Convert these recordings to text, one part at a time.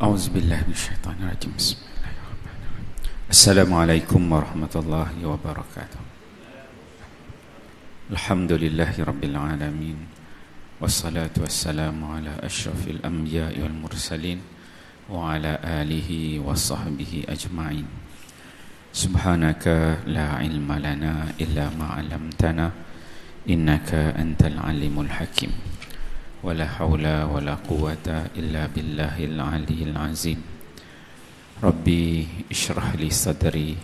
A'udzubillahi minasyaitonirrajim. Bismillahirrahmanirrahim. Assalamualaikum warahmatullahi wabarakatuh. Alhamdulillahi rabbil alamin. Wassalatu wassalamu ala asyrafil anbiya'i wal mursalin wa ala alihi wa sahbihi ajma'in. Subhanaka la ilma lana illa ma 'allamtana innaka antal alimul hakim. Wala haula wala quwata illa billahil aliyyil azim. Rabbi ishrah li sadri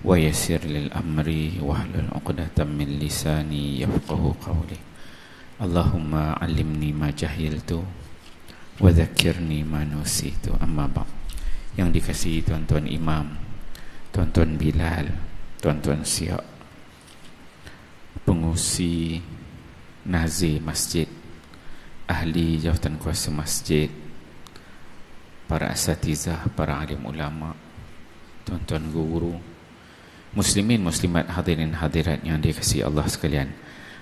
wa yassir lil amri wahlul 'uqdatam min lisani yafqahu qawli. Allahumma 'allimni ma jahiltu wa dhakkirni ma nusitu. Amma ba'd. Yang dikasihi tuan-tuan imam, tuan-tuan Bilal, tuan-tuan Siak, pengurusi nazir masjid, ahli jawatan kuasa masjid, para asatizah, para alim ulama, tuan-tuan guru, muslimin, muslimat, hadirin hadirat yang dikasihi Allah sekalian.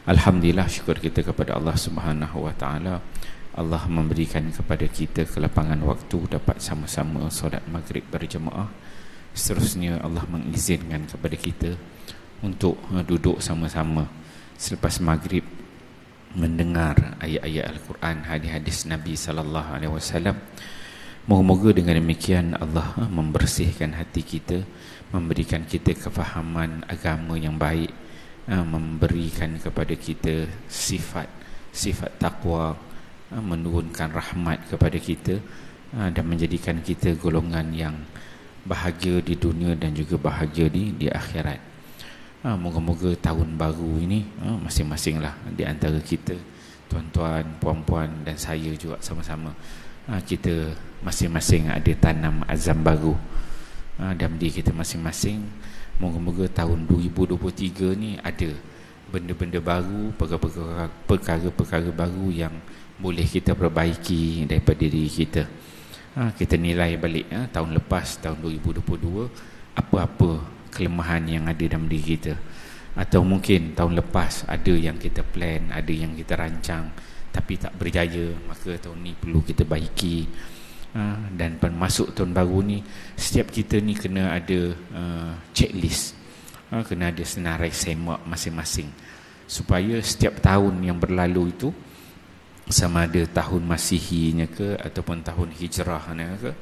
Alhamdulillah, syukur kita kepada Allah Subhanahu wa taala. Allah memberikan kepada kita kelapangan waktu dapat sama-sama solat maghrib berjemaah. Seterusnya Allah mengizinkan kepada kita untuk duduk sama-sama selepas maghrib mendengar ayat-ayat Al-Quran, hadis-hadis Nabi sallallahu alaihi wasallam. Moga-moga dengan demikian Allah membersihkan hati kita, memberikan kita kefahaman agama yang baik, memberikan kepada kita sifat takwa, menurunkan rahmat kepada kita, dan menjadikan kita golongan yang bahagia di dunia dan juga bahagia di akhirat. Moga-moga tahun baru ini masing-masing lah di antara kita, tuan-tuan, puan-puan dan saya juga sama-sama, kita masing-masing ada tanam azam baru dalam diri kita masing-masing. Moga-moga tahun 2023 ni ada benda-benda baru, perkara-perkara baru yang boleh kita perbaiki daripada diri kita. Kita nilai balik tahun lepas, tahun 2022, apa-apa kelemahan yang ada dalam diri kita, atau mungkin tahun lepas ada yang kita plan, ada yang kita rancang tapi tak berjaya, maka tahun ni perlu kita baiki. Dan masuk tahun baru ni, setiap kita ni kena ada checklist, kena ada senarai semak masing-masing, supaya setiap tahun yang berlalu itu, sama ada tahun Masihinya ke ataupun tahun Hijrahnya ke,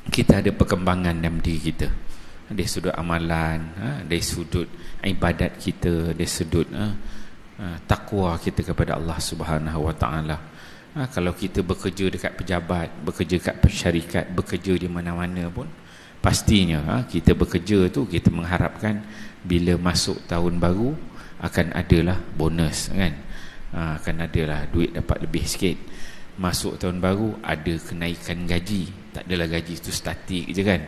kita ada perkembangan dalam diri kita, dari sudut amalan, dari sudut ibadat kita, dari sudut takwa kita kepada Allah Subhanahu wa taala. Kalau kita bekerja dekat pejabat, bekerja dekat syarikat, bekerja di mana-mana pun, pastinya kita bekerja tu kita mengharapkan bila masuk tahun baru akan adalah bonus, kan? Akan adalah duit dapat lebih sikit. Masuk tahun baru ada kenaikan gaji. Tak adalah gaji itu statik je, kan?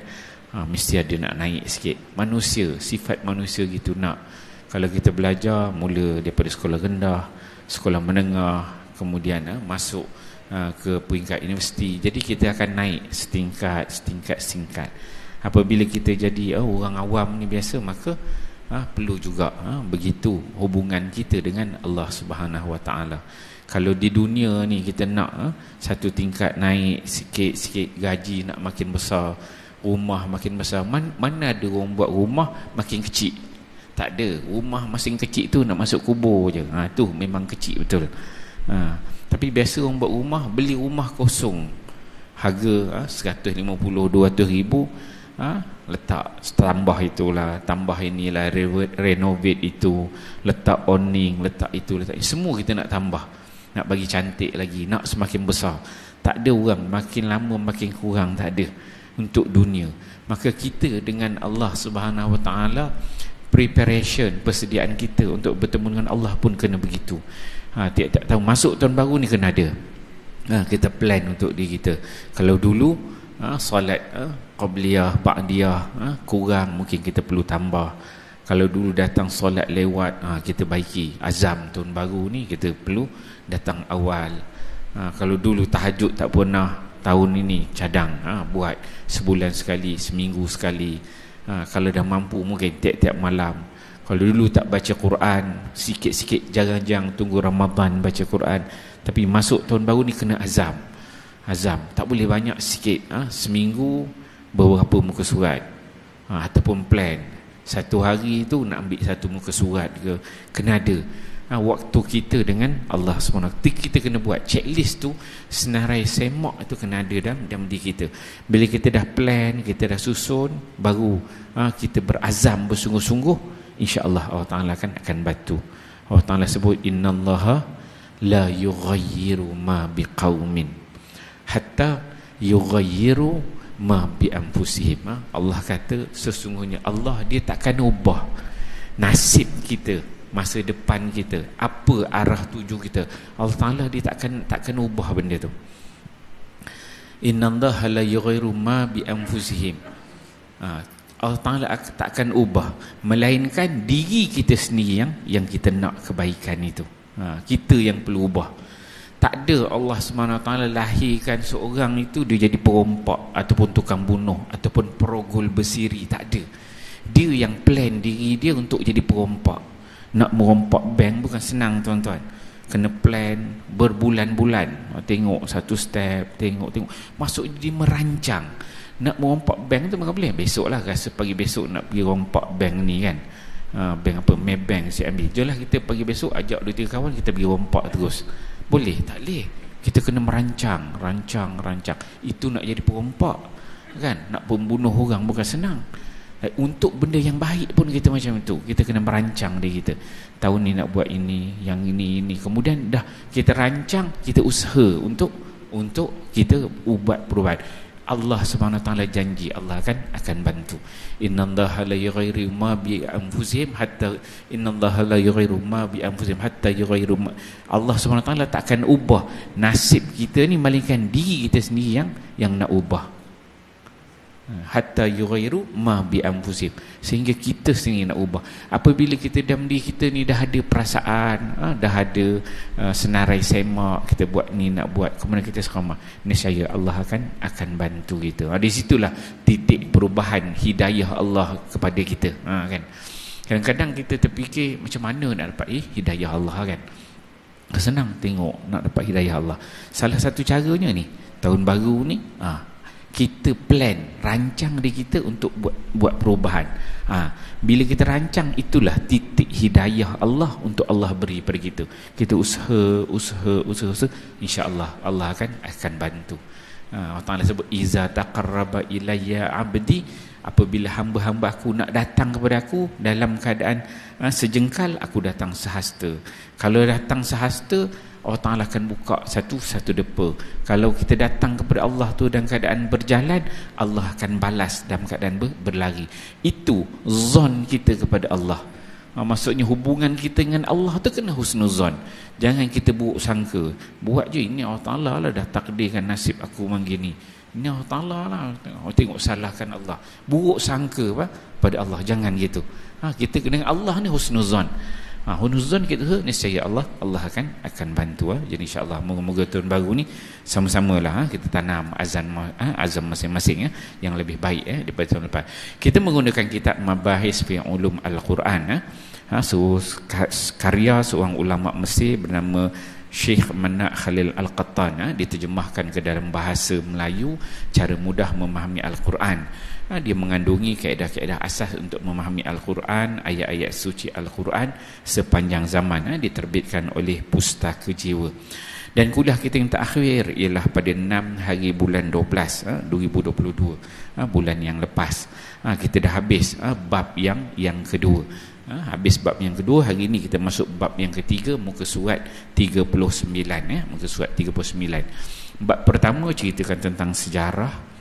Mesti ada nak naik sikit. Manusia, sifat manusia gitu nak. Kalau kita belajar mula daripada sekolah rendah, sekolah menengah, kemudian masuk ke peringkat universiti, jadi kita akan naik setingkat. Apabila kita jadi orang awam ni biasa, maka perlu juga begitu hubungan kita dengan Allah Subhanahu wa taala. Kalau di dunia ni kita nak satu tingkat naik sikit-sikit, gaji nak makin besar, rumah makin besar, mana ada orang buat rumah makin kecil? Tak ada. Rumah makin kecil tu nak masuk kubur je. Tu memang kecil betul. Tapi biasa orang buat rumah, beli rumah kosong, harga 150-200 ribu, letak tambah itulah, tambah inilah, renovate itu, letak awning, letak itu, letak ini. Semua kita nak tambah, nak bagi cantik lagi, nak semakin besar. Tak ada orang, makin lama makin kurang, tak ada untuk dunia. Maka kita dengan Allah Subhanahu wa taala, preparation, persediaan kita untuk bertemu dengan Allah pun kena begitu. Tiap-tiap tahun masuk tahun baru ni kena ada. Kita plan untuk diri kita. Kalau dulu solat qabliyah, ba'diyah kurang, mungkin kita perlu tambah. Kalau dulu datang solat lewat, kita baiki. Azam tahun baru ni kita perlu datang awal. Kalau dulu tahajud tak pernah, tahun ini cadang, buat sebulan sekali, seminggu sekali. Kalau dah mampu mungkin tiap-tiap malam. Kalau dulu tak baca Quran, sikit-sikit, jarang-jarang tunggu Ramadan baca Quran. Tapi masuk tahun baru ni kena azam. Azam, tak boleh banyak, sikit. Seminggu beberapa muka surat, ataupun plan satu hari tu nak ambil satu muka surat ke, kena ada waktu kita dengan Allah SWT. Kita kena buat checklist tu, senarai semak tu kena ada dalam diri kita. Bila kita dah plan, kita dah susun, baru kita berazam bersungguh-sungguh, insya-Allah Allah Ta'ala akan bantu. Allah Ta'ala sebut, innallaha la yughayyiru ma biqaumin hatta yughayyiru ma bi anfusihim. Allah kata sesungguhnya Allah dia takkan ubah nasib kita, masa depan kita, apa arah tuju kita. Allah Ta'ala dia takkan ubah benda tu. Innallaha la yughayyiru ma bi anfusihim. Allah Ta'ala takkan ubah, melainkan diri kita sendiri yang kita nak kebaikan itu. Kita yang perlu ubah. Tak ada Allah SWT lahirkan seorang itu dia jadi perompak ataupun tukang bunuh ataupun perogol bersiri. Tak ada. Dia yang plan diri dia untuk jadi perompak. Nak merompak bank bukan senang tuan-tuan. Kena plan berbulan-bulan. Tengok satu step, tengok. Masuk dia merancang. Nak merompak bank tu bukan boleh. Besok lah, rasa pagi besok nak pergi rompak bank ni kan. Bank apa? Maybank saya ambil. Jomlah kita pagi besok ajak 2-3 kawan kita pergi rompak terus. Boleh? Tak boleh. Kita kena merancang, rancang. Itu nak jadi perompak kan, nak pembunuh orang bukan senang. Untuk benda yang baik pun kita macam itu. Kita kena merancang diri kita. Tahun ni nak buat ini, yang ini. Kemudian dah kita rancang, kita usaha untuk kita ubat perubahan. Allah SWT janji Allah akan bantu. Innallaha la yughayyiru ma bi anfusihim hatta innallaha la yughayyiru ma bi anfusihim hatta yughayyiru ma. Allah SWT takkan ubah nasib kita ni, melainkan diri kita sendiri yang nak ubah. Hatta yughayyiru ma bi anfusihim, sehingga kita sendiri nak ubah. Apabila kita dalam diri kita ni dah ada perasaan, dah ada senarai semak, kita buat ni nak buat, kemudian kita sekamah, nescaya Allah akan bantu kita. Di situlah titik perubahan hidayah Allah kepada kita. Kan kadang-kadang kita terfikir macam mana nak dapat hidayah Allah kan. Senang tengok nak dapat hidayah Allah. Salah satu caranya ni, tahun baru ni kita plan, rancang diri kita untuk buat perubahan. Bila kita rancang, itulah titik hidayah Allah untuk Allah beri pada kita. Kita usaha, insya-Allah Allah akan bantu. Allah Ta'ala sebut, iza taqarraba ilayya abdi, apabila hamba-hamba aku nak datang kepada aku dalam keadaan sejengkal, aku datang sehasta. Kalau datang sehasta, Allah Ta'ala akan buka satu depa. Kalau kita datang kepada Allah tu dalam keadaan berjalan, Allah akan balas dalam keadaan berlari. Itu zon kita kepada Allah. Maksudnya hubungan kita dengan Allah tu kena husnuzon. Jangan kita buruk sangka. Buat je, ini Allah Ta'ala lah dah takdirkan nasib aku begini. Ini Allah Ta'ala lah, tengok salahkan Allah. Buruk sangka pada Allah. Jangan gitu. Kita dengan Allah ni husnuzon. Husnuzon kita, nescaya Allah akan bantu. Jadi insya-Allah moga-moga tahun baru ni sama-samalah kita tanam azam masing-masing yang lebih baik daripada tahun lepas. Kita menggunakan kitab Mabahis fi Ulum Al-Quran, karya seorang ulama Mesir bernama Syekh Mana' Khalil Al-Qattan, diterjemahkan ke dalam bahasa Melayu, cara mudah memahami Al-Quran. Dia mengandungi kaedah-kaedah asas untuk memahami Al-Quran, ayat-ayat suci Al-Quran sepanjang zaman. Diterbitkan oleh Pustaka Jiwa. Dan kuliah kita yang terakhir ialah pada 6 hari bulan 12 2022, bulan yang lepas. Kita dah habis bab yang kedua. Habis bab yang kedua, hari ini kita masuk bab yang ketiga, muka surat 39. Muka surat 39. Bab pertama ceritakan tentang sejarah.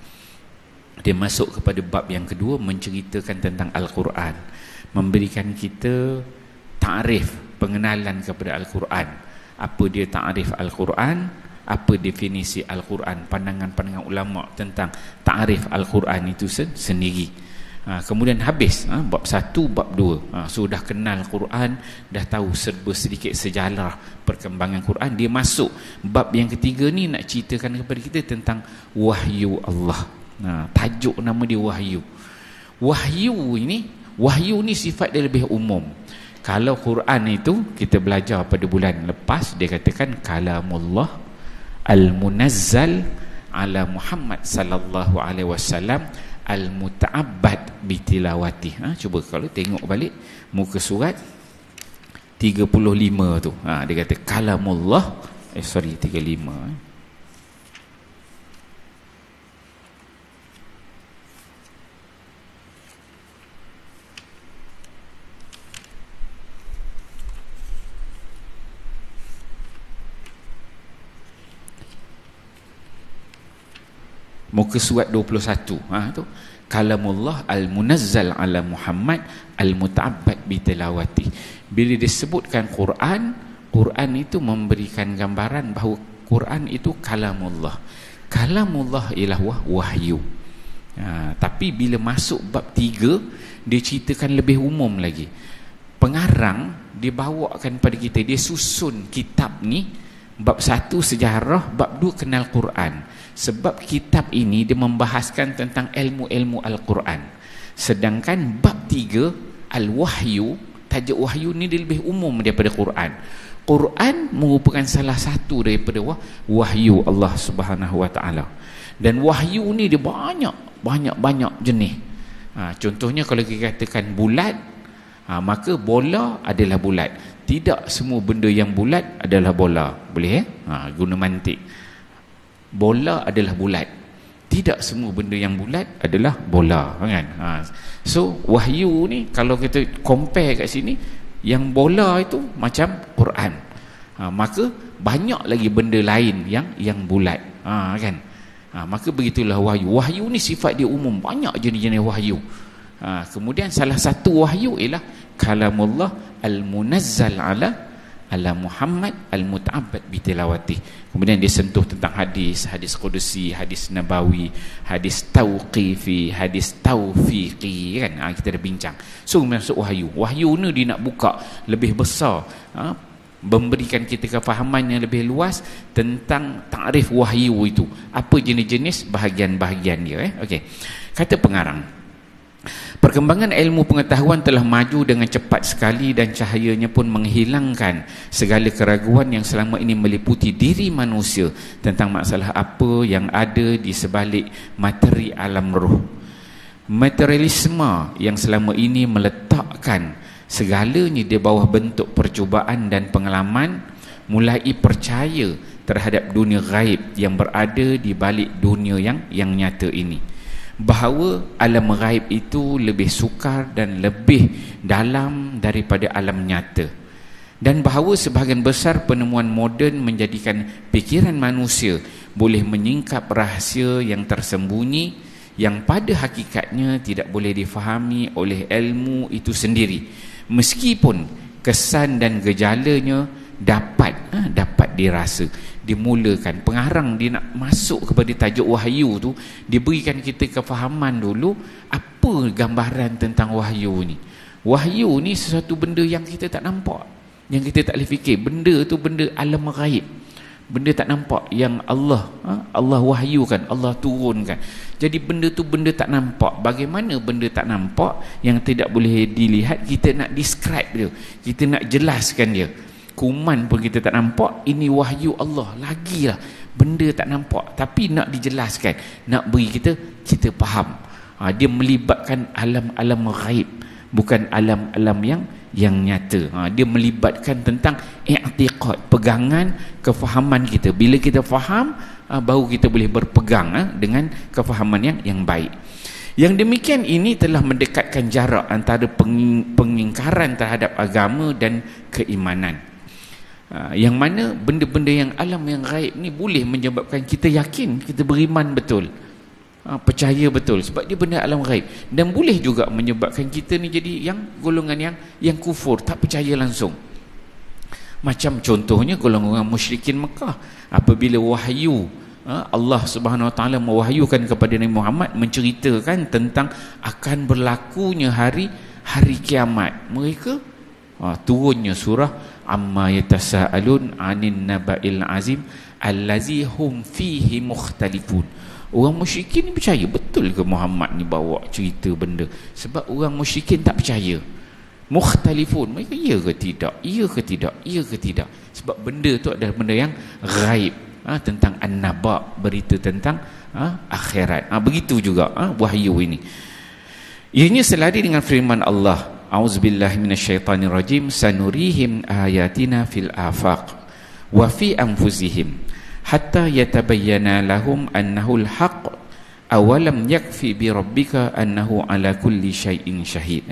Dia masuk kepada bab yang kedua, menceritakan tentang Al-Quran, memberikan kita ta'rif, pengenalan kepada Al-Quran. Apa dia ta'rif Al-Quran, apa definisi Al-Quran, pandangan-pandangan ulama tentang ta'rif Al-Quran itu sendiri. Kemudian habis bab 1, bab 2. Sudah kenal Quran, dah tahu serba sedikit sejarah perkembangan Quran. Dia masuk bab yang ketiga ni, nak ceritakan kepada kita tentang wahyu Allah. Tajuk nama dia wahyu. Wahyu ni sifat dia lebih umum. Kalau Quran itu kita belajar pada bulan lepas, dia katakan kalamullah al-munazzal ala Muhammad sallallahu alaihi wasallam al-muta'abbad bitilawati. Cuba kalau tengok balik muka surat 35 tu. Dia kata kalamullah 35. Muka surat 21 tu kalamullah al-munazzal ala Muhammad al-muta'abbad bitilawati. Bila disebutkan Quran itu memberikan gambaran bahawa Quran itu kalamullah. Kalamullah ialah wahyu. Tapi bila masuk bab 3 dia ceritakan lebih umum lagi. Pengarang dia bawakan pada kita, dia susun kitab ni bab 1 sejarah, bab 2 kenal Quran. Sebab kitab ini dia membahaskan tentang ilmu-ilmu Al-Quran. Sedangkan bab 3 Al-Wahyu, tajuk wahyu ni dia lebih umum daripada Quran. Quran merupakan salah satu daripada wahyu Allah Subhanahu Wa Taala. Dan wahyu ni dia banyak jenis. Contohnya kalau kita katakan bulat, maka bola adalah bulat. Tidak semua benda yang bulat adalah bola. Boleh guna mantik. Bola adalah bulat. Tidak semua benda yang bulat adalah bola, kan? So wahyu ni kalau kita compare kat sini, yang bola itu macam Quran. Maka banyak lagi benda lain yang bulat, kan? Maka begitulah wahyu. Wahyu ni sifat dia umum, banyak jenis-jenis wahyu. Kemudian salah satu wahyu ialah kalamullah al-munazzal ala Muhammad al-muta'abbad bitilawati. Kemudian dia sentuh tentang hadis qudusi, hadis nabawi, hadis tauqifi, hadis taufiqi, kan? Kita dah bincang. So masuk wahyu. Wahyu ni dia nak buka lebih besar, memberikan kita kefahaman yang lebih luas tentang takrif wahyu itu. Apa jenis-jenis bahagian-bahagian dia, Okey. Kata pengarang, perkembangan ilmu pengetahuan telah maju dengan cepat sekali dan cahayanya pun menghilangkan segala keraguan yang selama ini meliputi diri manusia tentang masalah apa yang ada di sebalik materi alam roh. Materialisme yang selama ini meletakkan segalanya di bawah bentuk percubaan dan pengalaman mulai percaya terhadap dunia gaib yang berada di balik dunia yang nyata ini. Bahawa alam ghaib itu lebih sukar dan lebih dalam daripada alam nyata, dan bahawa sebahagian besar penemuan moden menjadikan fikiran manusia boleh menyingkap rahsia yang tersembunyi yang pada hakikatnya tidak boleh difahami oleh ilmu itu sendiri, meskipun kesan dan gejalanya dapat dirasa. Dimulakan pengarang dia nak masuk kepada tajuk wahyu tu, dia berikan kita kefahaman dulu apa gambaran tentang wahyu ni. Wahyu ni sesuatu benda yang kita tak nampak, yang kita tak boleh fikir. Benda tu benda alam ghaib, benda tak nampak yang Allah wahyukan, Allah turunkan. Jadi benda tu benda tak nampak. Bagaimana benda tak nampak yang tidak boleh dilihat, kita nak describe dia, kita nak jelaskan dia. Kuman pun kita tak nampak, ini wahyu Allah. Lagilah benda tak nampak tapi nak dijelaskan, nak beri kita faham. Dia melibatkan alam-alam ghaib, bukan alam-alam yang nyata. Dia melibatkan tentang i'tiqad, pegangan, kefahaman kita. Bila kita faham, baru kita boleh berpegang dengan kefahaman yang baik. Yang demikian ini telah mendekatkan jarak antara pengingkaran terhadap agama dan keimanan. Yang mana benda-benda yang alam yang gaib ni boleh menyebabkan kita yakin, kita beriman betul, percaya betul, sebab dia benda alam gaib. Dan boleh juga menyebabkan kita ni jadi yang golongan yang kufur, tak percaya langsung. Macam contohnya golongan musyrikin Mekah, apabila wahyu Allah Subhanahu Wa Taala mewahyukan kepada Nabi Muhammad menceritakan tentang akan berlakunya hari kiamat, mereka turunnya surah amma yatasaalun anin naba'il azim allazi hum fihi mukhtalifun. Orang musyrikin ni percaya betul ke Muhammad ni bawa cerita benda? Sebab orang musyrikin tak percaya. Mukhtalifun, mereka ya ke tidak, ya ke tidak, ya ke tidak. Sebab benda tu adalah benda yang ghaib, tentang an-naba, berita tentang akhirat. Begitu juga wahyu ini. Ianya selari dengan firman Allah, A'udzubillahi minasyaitonirrajim, sanurihim ayatina fil afaq wa fi anfusihim hatta yatabayyana lahum annahu al-haq awalam yakfi bi rabbika annahu ala kulli syai'in syahid.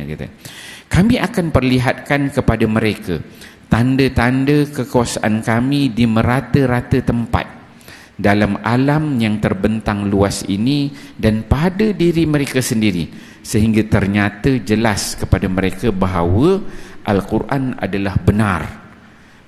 Kami akan perlihatkan kepada mereka tanda-tanda kekuasaan kami di merata-rata tempat dalam alam yang terbentang luas ini dan pada diri mereka sendiri, sehingga ternyata jelas kepada mereka bahawa Al-Quran adalah benar.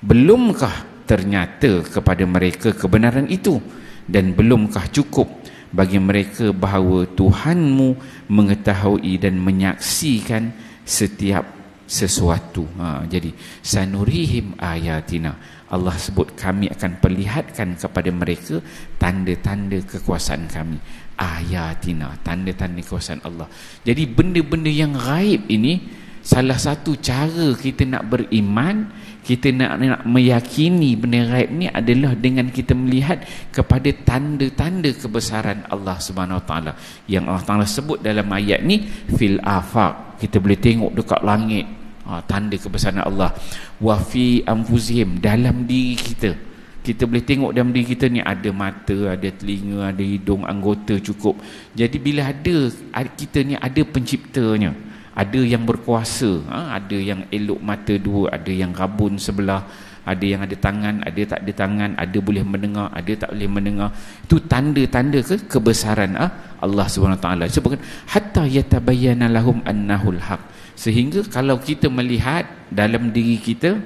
Belumkah ternyata kepada mereka kebenaran itu, dan belumkah cukup bagi mereka bahawa Tuhanmu mengetahui dan menyaksikan setiap sesuatu. Jadi sanurihim ayatina, Allah sebut kami akan perlihatkan kepada mereka tanda-tanda kekuasaan kami. Ayatina, tanda-tanda kekuasaan Allah. Jadi benda-benda yang gaib ini, salah satu cara kita nak beriman, kita nak meyakini benda gaib ni adalah dengan kita melihat kepada tanda-tanda kebesaran Allah Subhanahu Wa Taala yang Allah Taala sebut dalam ayat ni fil afaq. Kita boleh tengok dekat langit, tanda kebesaran Allah. Wa fi anfusihim, dalam diri kita. Kita boleh tengok dalam diri kita ni ada mata, ada telinga, ada hidung, anggota cukup. Jadi bila ada kita ni ada penciptanya, ada yang berkuasa, ada yang elok mata dua, ada yang rabun sebelah, ada yang ada tangan, ada tak ada tangan, ada boleh mendengar, ada tak boleh mendengar. Itu tanda-tanda kebesaran Allah SWT. Sebab hatta yatabayyana lahum annahul haq, sehingga kalau kita melihat dalam diri kita,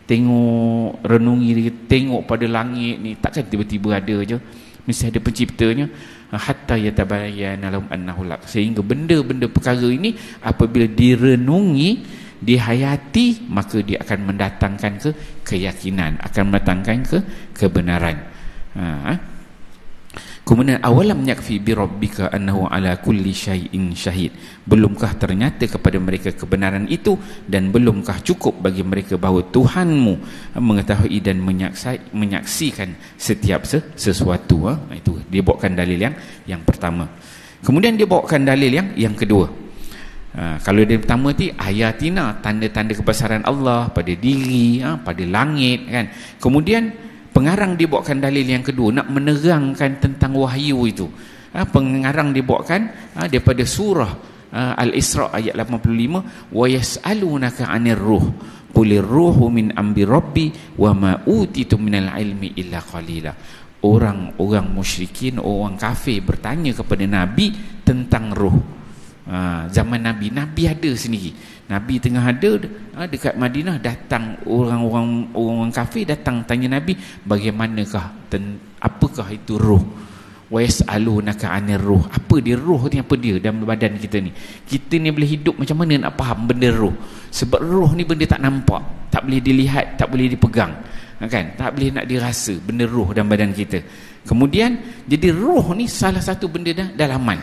tengok, renungi, tengok pada langit ni, takkan tiba-tiba ada je, mesti ada penciptanya. Hatta yatabayyana lahum annahul haq, sehingga benda-benda perkara ini apabila direnungi, dihayati, maka dia akan mendatangkan keyakinan, akan mendatangkan kebenaran. Kemudian awalam yakfi bi rabbika annahu ala kulli syai'in syahid, belumkah ternyata kepada mereka kebenaran itu, dan belumkah cukup bagi mereka bahawa Tuhanmu mengetahui dan menyaksikan setiap sesuatu. Itu dia bawakan dalil yang pertama. Kemudian dia bawakan dalil yang kedua. Kalau dia pertama tu ayatina, tanda-tanda kebesaran Allah pada diri, pada langit kan. Kemudian pengarang dibawakan dalil yang kedua, nak menerangkan tentang wahyu itu. Pengarang dibawakan daripada surah Al-Isra ayat 85, wa yas'alunaka 'anir ruh qulir ruhu min amri rabbi wa ma utitu minal ilmi illa qalila. Orang-orang musyrikin, orang kafir bertanya kepada Nabi tentang ruh. Zaman Nabi ada sendiri. Nabi tengah ada dekat Madinah, datang orang kafir datang tanya Nabi, bagaimanakah apakah itu ruh? Wa yas'alunaka 'anir ruh. Apa dia ruh ni, apa dia dalam badan kita ni? Kita ni boleh hidup macam mana nak faham benda ruh? Sebab ruh ni benda tak nampak, tak boleh dilihat, tak boleh dipegang, kan? Tak boleh nak dirasa benda ruh dalam badan kita. Kemudian jadi ruh ni salah satu benda dalaman.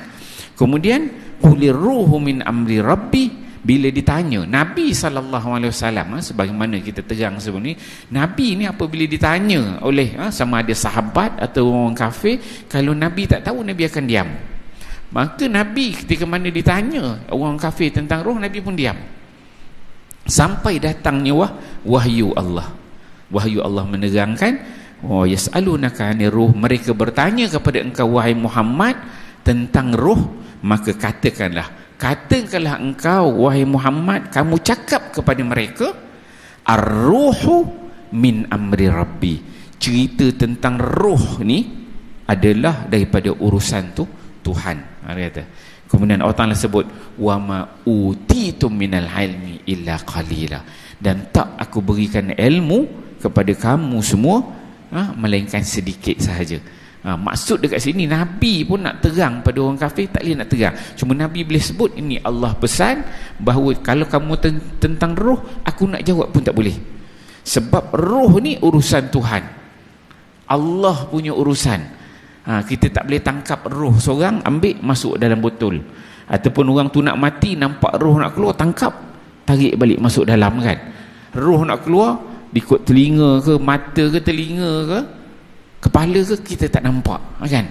Kemudian qulir ruhu min amri rabbi, bila ditanya Nabi SAW, sebagaimana kita terang sebelum ni, Nabi ni apabila ditanya oleh sama ada sahabat atau orang kafir, kalau Nabi tak tahu, Nabi akan diam. Maka Nabi ketika mana ditanya orang kafir tentang roh, Nabi pun diam sampai datangnya wahyu Allah. Wahyu Allah menerangkan, wa yas'alunaka 'anir ruh, mereka bertanya kepada engkau wahai Muhammad tentang roh, maka katakanlah engkau wahai Muhammad, kamu cakap kepada mereka, ar-ruhu min amri rabbi, cerita tentang roh ni adalah daripada urusan Tuhan. Dia kata. Kemudian Allah Ta'ala sebut, wa ma utitum minal ilmi illa qalila, dan tak aku berikan ilmu kepada kamu semua melainkan sedikit sahaja. Maksud dekat sini, Nabi pun nak terang pada orang kafir, tak boleh nak terang. Cuma Nabi boleh sebut, ini Allah pesan bahawa kalau kamu tentang roh, aku nak jawab pun tak boleh. Sebab roh ni urusan Tuhan, Allah punya urusan. Kita tak boleh tangkap roh seorang, ambil masuk dalam botol. Ataupun orang tu nak mati, nampak roh nak keluar, tangkap, tarik balik masuk dalam kan. Roh nak keluar, ikut telinga ke, mata ke, telinga ke, kepala ke kita tak nampak, kan?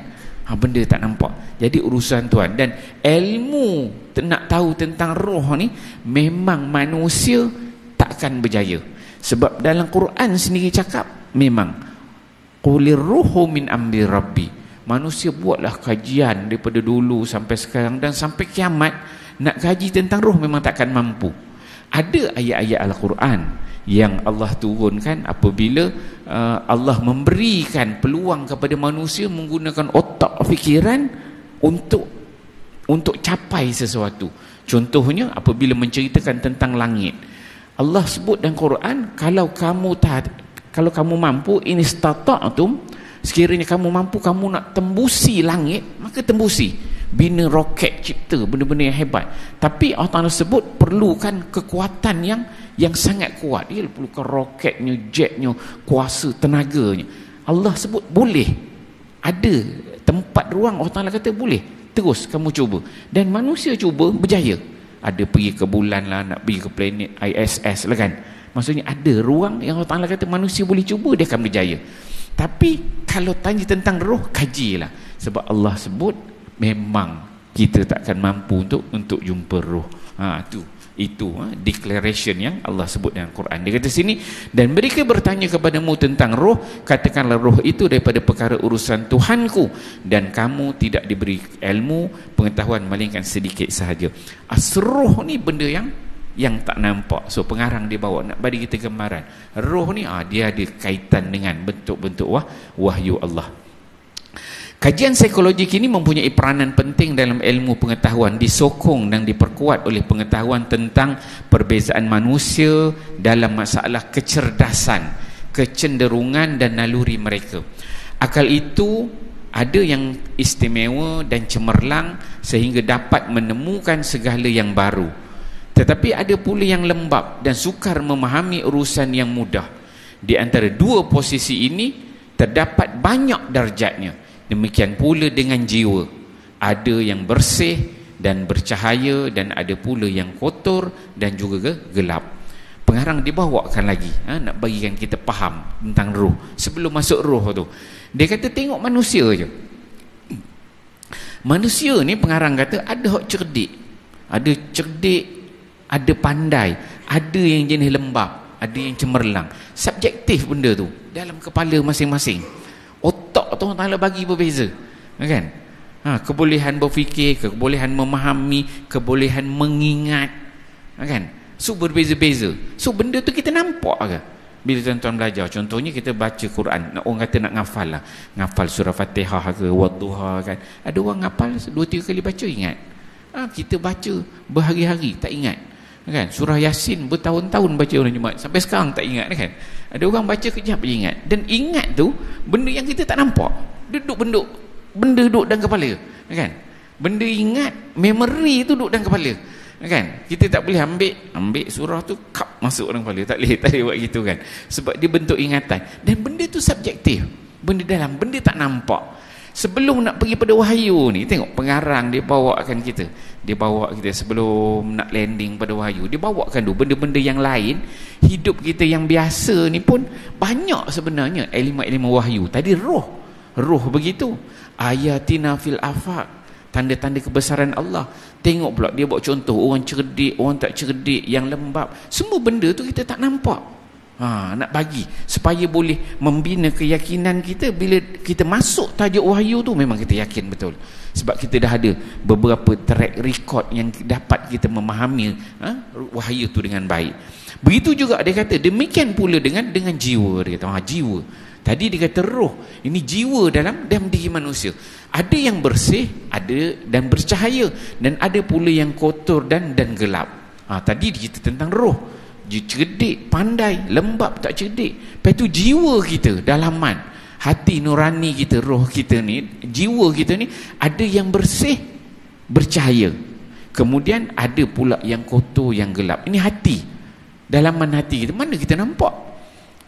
Benda tak nampak. Jadi urusan tuan. Dan ilmu nak tahu tentang roh ni, memang manusia takkan berjaya. Sebab dalam Quran sendiri cakap, memang qulir ruhu min amri rabbi. Manusia buatlah kajian daripada dulu sampai sekarang dan sampai kiamat, nak kaji tentang roh memang takkan mampu. Ada ayat-ayat Al-Quran yang Allah turunkan apabila Allah memberikan peluang kepada manusia menggunakan otak fikiran untuk capai sesuatu. Contohnya apabila menceritakan tentang langit, Allah sebut dalam Quran, kalau kamu mampu, in istata'tum, sekiranya kamu mampu, kamu nak tembusi langit, maka tembusi. Bina roket, cipta benda-benda yang hebat. Tapi Allah Ta'ala sebut perlukan kekuatan yang sangat kuat. Dia perlukan roketnya, jetnya, kuasa, tenaganya. Allah sebut boleh. Ada tempat ruang, Allah Ta'ala kata boleh. Terus kamu cuba. Dan manusia cuba, berjaya. Ada pergi ke bulan lah, nak pergi ke planet ISS lah, kan. Maksudnya ada ruang yang Allah Ta'ala kata manusia boleh cuba, dia akan berjaya. Tapi kalau tanya tentang roh, kajilah. Sebab Allah sebut memang kita takkan mampu untuk jumpa roh. Itu declaration yang Allah sebut dalam Quran. Dia kata sini, dan mereka bertanya kepadamu tentang roh, katakanlah roh itu daripada perkara urusan Tuhanku, dan kamu tidak diberi ilmu pengetahuan melainkan sedikit sahaja. Roh ni benda yang tak nampak. So pengarang dia bawa nak bagi kita gambaran. Roh ni dia ada kaitan dengan bentuk-bentuk wahyu Allah. Kajian psikologi kini mempunyai peranan penting dalam ilmu pengetahuan, disokong dan diperkuat oleh pengetahuan tentang perbezaan manusia dalam masalah kecerdasan, kecenderungan dan naluri mereka. Akal itu ada yang istimewa dan cemerlang sehingga dapat menemukan segala yang baru. Tetapi ada pula yang lembab dan sukar memahami urusan yang mudah. Di antara dua posisi ini terdapat banyak darjatnya. Demikian pula dengan jiwa. Ada yang bersih dan bercahaya, dan ada pula yang kotor dan juga gelap. Pengarang dibawakan lagi, nak bagikan kita faham tentang roh. Sebelum masuk roh tu, dia kata tengok manusia je. Manusia ni pengarang kata ada hak cerdik, ada pandai, ada yang jenis lembab, ada yang cemerlang. Subjektif benda tu dalam kepala masing-masing. Otak tu Allah bagi berbeza, kan? Kebolehan berfikir, kebolehan memahami, kebolehan mengingat, kan? So berbeza-beza. So benda tu kita nampak ke bila tuan-tuan belajar? Contohnya kita baca Quran, orang kata nak ngafal lah, ngafal surah Fatihah ke Wadduha, kan? Ada orang ngafal 2-3 kali baca ingat. Kita baca berhari-hari tak ingat, kan? Surah Yasin bertahun-tahun baca orang Jumaat, sampai sekarang tak ingat, kan? Ada orang baca kejap je ingat. Dan ingat tu benda yang kita tak nampak, benda duduk dalam kepala, kan? Benda ingat, memory tu duduk dalam kepala, kan? Kita tak boleh ambil surah tu kap masuk dalam kepala, tak boleh buat gitu, kan? Sebab dia bentuk ingatan. Dan benda tu subjektif, benda dalam, benda tak nampak. Sebelum nak pergi pada wahyu ni, tengok pengarang dia bawakan kita. Dia bawa kita sebelum nak landing pada wahyu, dia bawakan dulu benda-benda yang lain. Hidup kita yang biasa ni pun banyak sebenarnya elemen-elemen wahyu. Tadi roh begitu. Ayatina fil afaq, tanda-tanda kebesaran Allah. Tengok pula dia buat contoh orang cerdik, orang tak cerdik, yang lembab. Semua benda tu kita tak nampak. Nak bagi supaya boleh membina keyakinan kita. Bila kita masuk tajuk wahyu tu, memang kita yakin betul. Sebab kita dah ada beberapa track record yang dapat kita memahami wahyu tu dengan baik. Begitu juga dia kata demikian pula dengan jiwa. Dia kata jiwa. Tadi dia kata roh, ini jiwa dalam diri manusia. Ada yang bersih, ada dan bercahaya, dan ada pula yang kotor dan gelap. Tadi dia cerita tentang roh, cerdik, pandai, lembab, tak cerdik. Lepas tu jiwa kita, dalaman hati nurani kita, roh kita ni, jiwa kita ni, ada yang bersih, bercahaya, kemudian ada pula yang kotor, yang gelap. Ini hati, dalaman hati kita. Mana kita nampak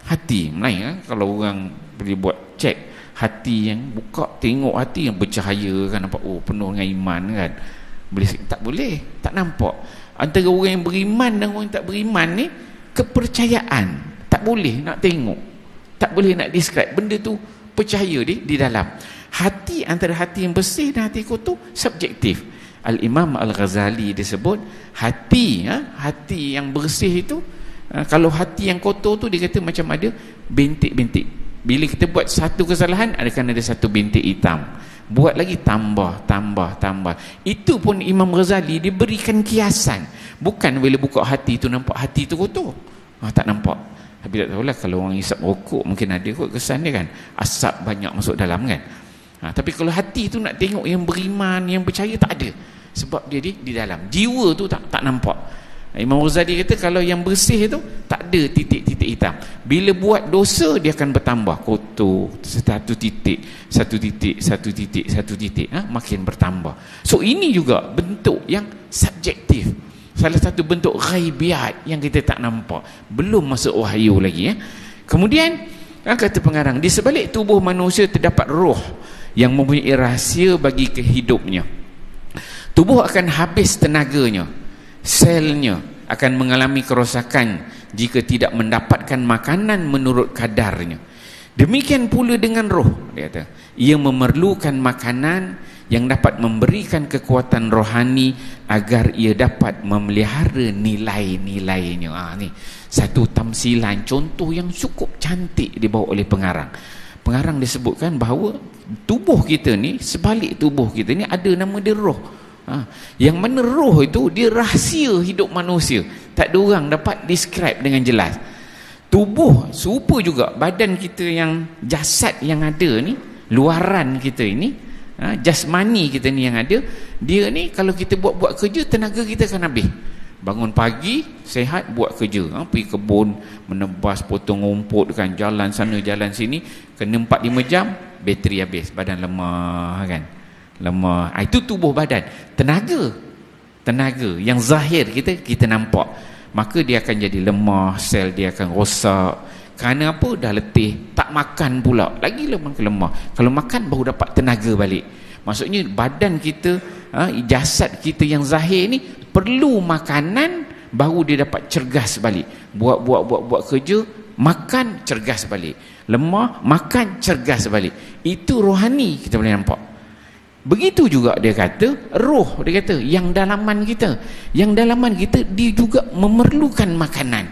hati? Melain kalau orang boleh buat cek hati yang buka, tengok hati yang bercahaya, kan, nampak penuh dengan iman, kan? Boleh, tak nampak. Antara orang yang beriman dan orang yang tak beriman ni, kepercayaan tak boleh nak tengok, tak boleh nak describe. Benda tu percaya di dalam. Hati, antara hati yang bersih dan hati kotor subjektif. Al-Imam Al-Ghazali disebut hati yang bersih itu, kalau hati yang kotor tu dia kata macam ada bintik-bintik. Bila kita buat satu kesalahan, akan ada satu bintik hitam. Buat lagi tambah. Itu pun Imam Ghazali diberikan kiasan. Bukan bila buka hati tu nampak hati tu kotor. Tak nampak. Tapi tak tahulah, kalau orang isap rokok mungkin ada kot kesan dia kan, asap banyak masuk dalam kan. Tapi kalau hati tu nak tengok yang beriman, yang percaya, tak ada. Sebab dia di dalam. Jiwa tu tak nampak. Imam Ghazali kata kalau yang bersih tu tak ada titik-titik hitam. Bila buat dosa dia akan bertambah, kotor, satu titik, makin bertambah. So ini juga bentuk yang subjektif. Salah satu bentuk ghaibiat yang kita tak nampak. Belum masuk wahyu lagi. Kemudian kata pengarang, di sebalik tubuh manusia terdapat roh yang mempunyai rahsia bagi kehidupnya. Tubuh akan habis tenaganya, selnya akan mengalami kerosakan jika tidak mendapatkan makanan menurut kadarnya. Demikian pula dengan roh, dia kata, ia memerlukan makanan yang dapat memberikan kekuatan rohani agar ia dapat memelihara nilai-nilainya. Ni satu tamsilan, contoh yang cukup cantik dibawa oleh pengarang. Pengarang disebutkan bahawa tubuh kita ni, sebalik tubuh kita ni ada nama dia roh. Yang mana roh itu dia rahsia hidup manusia. Tak ada orang dapat describe dengan jelas. Tubuh serupa juga badan kita, yang jasad yang ada ni, luaran kita ini, jasmani kita ni yang ada, dia ni kalau kita buat kerja, tenaga kita akan habis. Bangun pagi sehat, buat kerja, pergi kebun, menebas, potong rumput kan, jalan sana jalan sini, kena 4-5 jam, bateri habis, badan lemah kan, lemah. Itu tubuh badan. Tenaga yang zahir kita nampak, maka dia akan jadi lemah, sel dia akan rosak. Kerana apa? Dah letih, tak makan pula, lagi lemah. Kalau makan baru dapat tenaga balik. Maksudnya badan kita, jasad kita yang zahir ni perlu makanan baru dia dapat cergas balik. Buat kerja, makan, cergas balik. Lemah, makan, cergas balik. Itu rohani kita boleh nampak. Begitu juga dia kata roh, dia kata yang dalaman kita dia juga memerlukan makanan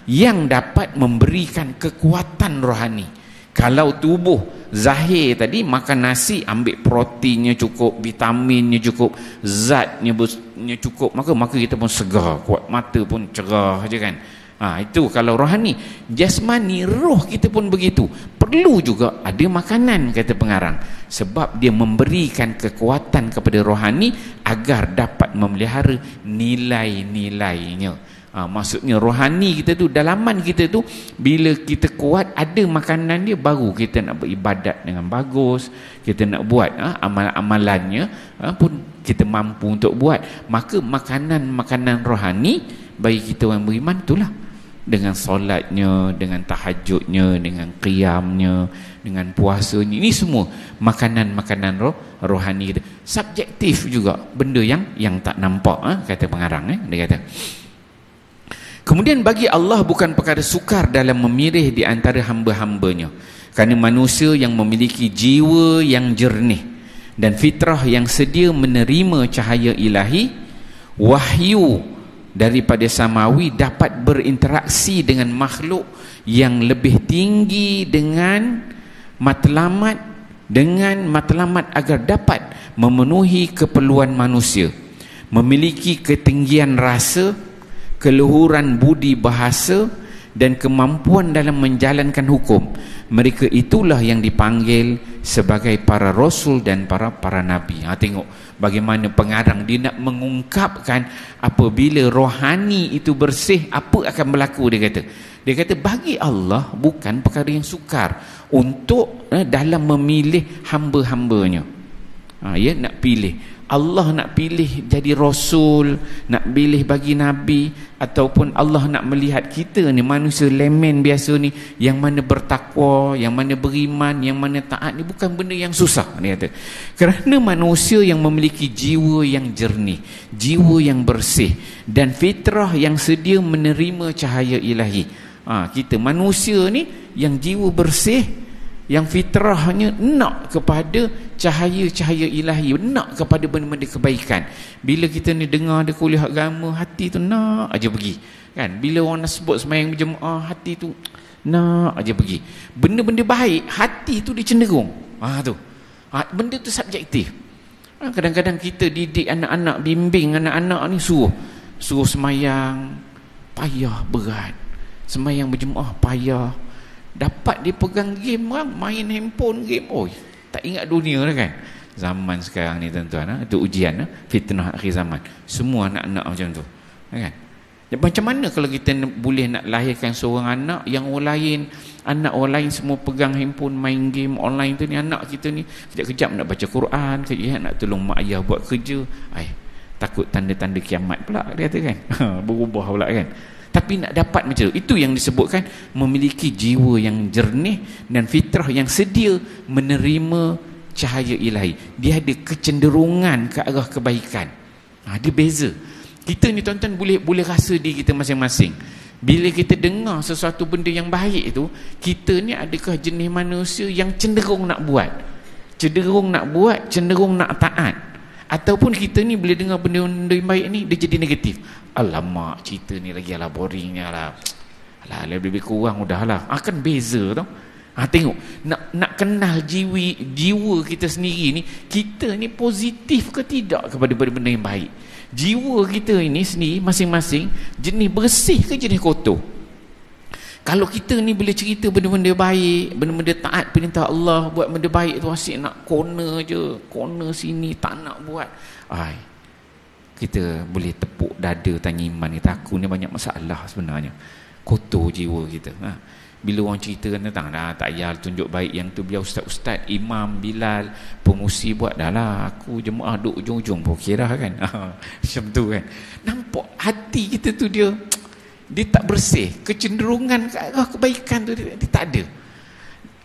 yang dapat memberikan kekuatan rohani. Kalau tubuh zahir tadi makan nasi, ambil proteinnya cukup, vitaminnya cukup, zatnya cukup, maka kita pun segar, kuat, mata pun cerah je kan. Itu kalau rohani. Jasmani, roh kita pun begitu, perlu juga ada makanan, kata pengarang, sebab dia memberikan kekuatan kepada rohani agar dapat memelihara nilai-nilainya. Maksudnya rohani kita tu, dalaman kita tu, bila kita kuat, ada makanan dia, baru kita nak beribadat dengan bagus, kita nak buat amalan-amalannya pun kita mampu untuk buat. Maka makanan rohani bagi kita orang beriman itulah, dengan solatnya, dengan tahajudnya, dengan qiyamnya, dengan puasanya. Ini semua makanan-makanan rohani kita. Subjektif juga, benda yang tak nampak, kata pengarang. Dia kata, kemudian bagi Allah bukan perkara sukar dalam memilih di antara hamba-hambanya, kerana manusia yang memiliki jiwa yang jernih dan fitrah yang sedia menerima cahaya ilahi, wahyu daripada samawi dapat berinteraksi dengan makhluk yang lebih tinggi dengan matlamat agar dapat memenuhi keperluan manusia, memiliki ketinggian rasa, keluhuran budi bahasa dan kemampuan dalam menjalankan hukum. Mereka itulah yang dipanggil sebagai para rasul dan para nabi. Tengok bagaimana pengarang dia nak mengungkapkan apabila rohani itu bersih, apa akan berlaku. Dia kata bagi Allah bukan perkara yang sukar untuk dalam memilih hamba-hambanya. Nak pilih, Allah nak pilih jadi rasul, nak pilih bagi nabi, ataupun Allah nak melihat kita ni manusia lemen biasa ni, yang mana bertakwa, yang mana beriman, yang mana taat, ni bukan benda yang susah, dia kata. Kerana manusia yang memiliki jiwa yang jernih, jiwa yang bersih dan fitrah yang sedia menerima cahaya ilahi. Kita manusia ni yang jiwa bersih, yang fitrahnya nak kepada cahaya-cahaya ilahi, nak kepada benda-benda kebaikan. Bila kita ni dengar ada kuliah agama, hati tu nak aja pergi kan. Bila orang nak sebut sembahyang berjemaah, hati tu nak aja pergi. Benda-benda baik, hati tu dia cenderung. Tu. Benda tu subjektif. Kadang-kadang kita didik anak-anak, bimbing anak-anak ni, suruh sembahyang payah, berat. Sembahyang berjemaah payah. Dapat dia pegang game orang, main handphone game. Tak ingat dunia lah kan. Zaman sekarang ni tuan-tuan, itu ujian, fitnah akhir zaman. Semua anak-anak macam tu kan. Macam mana kalau kita boleh nak lahirkan seorang anak yang orang lain, anak orang lain semua pegang handphone, main game online tu, ni anak kita ni kejap-kejap nak baca Quran, kejap nak tolong mak ayah buat kerja. Takut tanda-tanda kiamat pula dia kata kan. Berubah pula kan. Tapi nak dapat macam itu yang disebutkan memiliki jiwa yang jernih dan fitrah yang sedia menerima cahaya ilahi. Dia ada kecenderungan ke arah kebaikan. Dia beza. Kita ni tuan-tuan boleh rasa diri kita masing-masing. Bila kita dengar sesuatu benda yang baik itu, kita ni adakah jenis manusia yang cenderung nak buat, cenderung nak taat, ataupun kita ni bila dengar benda-benda yang baik ni dia jadi negatif. Alamak, cerita ni lagi lah boringnya lah. Lebih kurang udahlah. Kan beza tau. Tengok, nak kenal jiwa kita sendiri ni, kita ni positif ke tidak kepada benda-benda yang baik. Jiwa kita ini sendiri masing-masing jenis bersih ke jenis kotor. Kalau kita ni bila cerita benda-benda baik, benda-benda taat perintah Allah, buat benda baik tu asyik nak corner je, corner sini, tak nak buat. Kita boleh tepuk dada tanya iman kita, aku ni banyak masalah sebenarnya. Kotor jiwa kita. Bila orang ceritakan tentang tak payah tunjuk baik yang tu, biar ustaz-ustaz, imam, Bilal, pengusi buat dah lah. Aku jemaah duduk ujung-ujung pun kira kan. Macam tu kan. Nampak hati kita tu dia tak bersih. Kecenderungan ke arah kebaikan tu dia tak ada.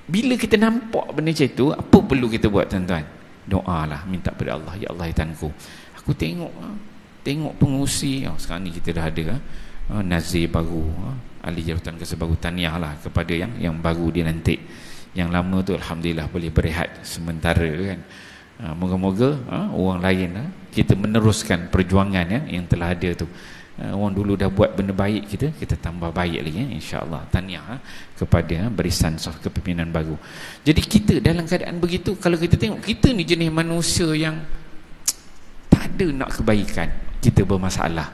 Bila kita nampak benda macam tu, apa perlu kita buat tuan-tuan? Doa lah, minta pada Allah, ya Allah ya Tuhanku, aku tengok pengurusi, sekarang ni kita dah ada nazir baru, ahli jawatan kuasa baru, tahniah lah kepada yang baru dia nanti. Yang lama tu alhamdulillah boleh berehat sementara kan. Moga-moga orang lain kita meneruskan perjuangan yang telah ada tu. Orang dulu dah buat benda baik, kita tambah baik lagi insya-Allah. Tahniah kepada barisan saf kepimpinan baru. Jadi kita dalam keadaan begitu, kalau kita tengok kita ni jenis manusia yang tak ada nak kebaikan, kita bermasalah.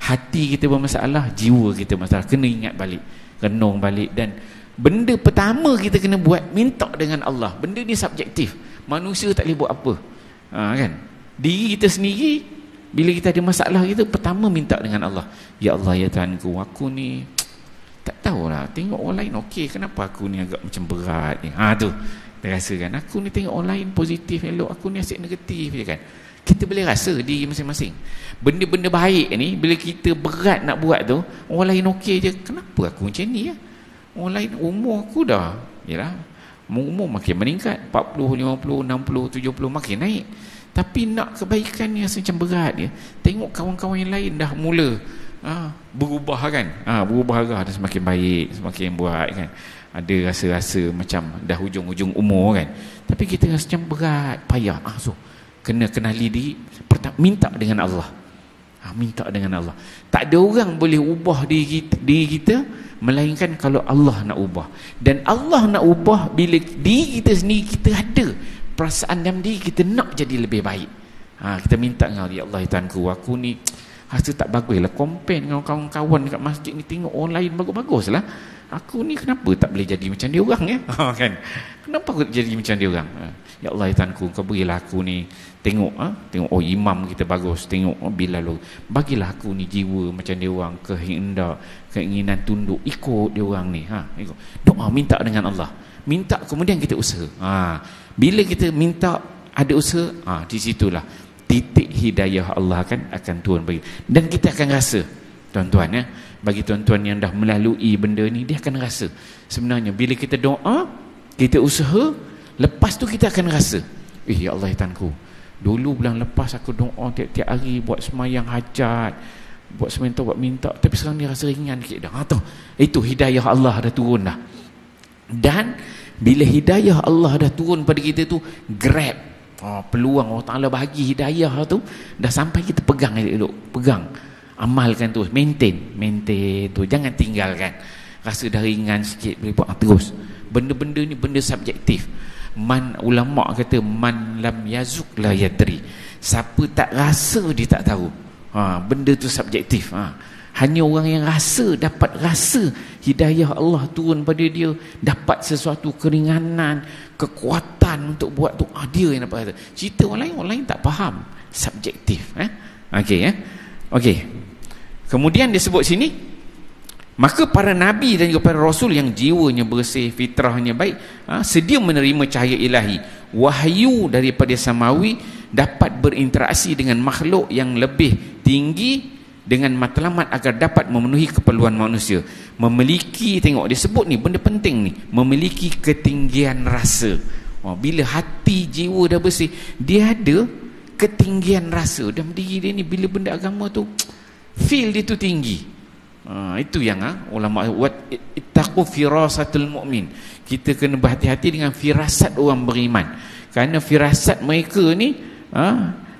Hati kita bermasalah, jiwa kita bermasalah. Kena ingat balik, renung balik. Dan benda pertama kita kena buat, minta dengan Allah. Benda ni subjektif, manusia tak boleh buat apa. Kan? Diri kita sendiri, bila kita ada masalah kita, pertama minta dengan Allah. Ya Allah ya Tuhanku, aku ni tak tahulah, tengok orang lain okey, kenapa aku ni agak macam berat ni. Tu kita rasakan, aku ni tengok orang lain positif elok, aku ni asyik negatif je kan. Kita boleh rasa diri masing-masing. Benda-benda baik ni, bila kita berat nak buat tu, orang lain okey je, kenapa aku macam ni ya? Orang lain, umur aku dah, yalah, umur makin meningkat, 40, 50, 60, 70 makin naik. Tapi nak kebaikan ni rasa macam berat ya. Tengok kawan-kawan yang lain dah mula berubah kan, berubah arah, dah semakin baik, semakin buat kan. Ada rasa-rasa macam dah hujung-hujung umur kan. Tapi kita rasa macam berat, payah. So kena kenali diri, minta dengan Allah. Minta dengan Allah. Tak ada orang boleh ubah diri kita melainkan kalau Allah nak ubah. Dan Allah nak ubah bila diri kita sendiri, kita ada perasaan dalam diri kita nak jadi lebih baik. Kita minta dengan Allah, ya Allah ya Tuhanku, aku ni rasa tak bagus lah, compare dengan kawan-kawan dekat masjid ni, tengok orang lain bagus-bagus lah, aku ni kenapa tak boleh jadi macam dia orang ya? Kan? Kenapa aku tak jadi macam dia orang? Ya Allah ya Tuhanku, kau berilah aku ni tengok imam kita bagus, tengok Bilal, bagilah aku ni jiwa macam dia orang, keinginan tunduk ikut dia orang ni. Doa, minta dengan Allah, minta kemudian kita usaha. Bila kita minta ada usaha, di situlah titik hidayah Allah akan turun bagi. Dan kita akan rasa, tuan-tuan ya, bagi tuan-tuan yang dah melalui benda ni, dia akan rasa sebenarnya bila kita doa, kita usaha, lepas tu kita akan rasa, ya Allah ya Tuhanku, dulu bulan lepas aku doa tiap-tiap hari, buat semayang hajat, buat sementara, buat minta, tapi sekarang ni rasa ringan sikit dah. Itu hidayah Allah dah turun dah. Dan bila hidayah Allah dah turun pada kita tu, grab peluang Allah Ta'ala bagi hidayah tu, dah sampai kita pegang elok, pegang, amalkan tu, maintain tu, jangan tinggalkan. Rasa dah ringan sikit, boleh buat terus. Benda-benda ni benda subjektif. Ulama kata man lam yazuk la yadri. Siapa tak rasa dia tak tahu. Benda tu subjektif. Hanya orang yang rasa, dapat rasa hidayah Allah turun pada dia, dapat sesuatu keringanan, kekuatan untuk buat tu, dia yang dapat rasa. Cerita orang lain tak faham. Subjektif. Okey. Kemudian dia sebut sini, maka para nabi dan juga para rasul yang jiwanya bersih, fitrahnya baik, sedia menerima cahaya ilahi, wahyu daripada samawi, dapat berinteraksi dengan makhluk yang lebih tinggi dengan matlamat agar dapat memenuhi keperluan manusia. Memiliki, tengok dia sebut ni benda penting ni, memiliki ketinggian rasa. Bila hati jiwa dah bersih, dia ada ketinggian rasa dalam diri dia ni. Bila benda agama tu, feel dia tu tinggi. Itu yang ulama ittaqu firasatul mu'min. Kita kena berhati-hati dengan firasat orang beriman, kerana firasat mereka ni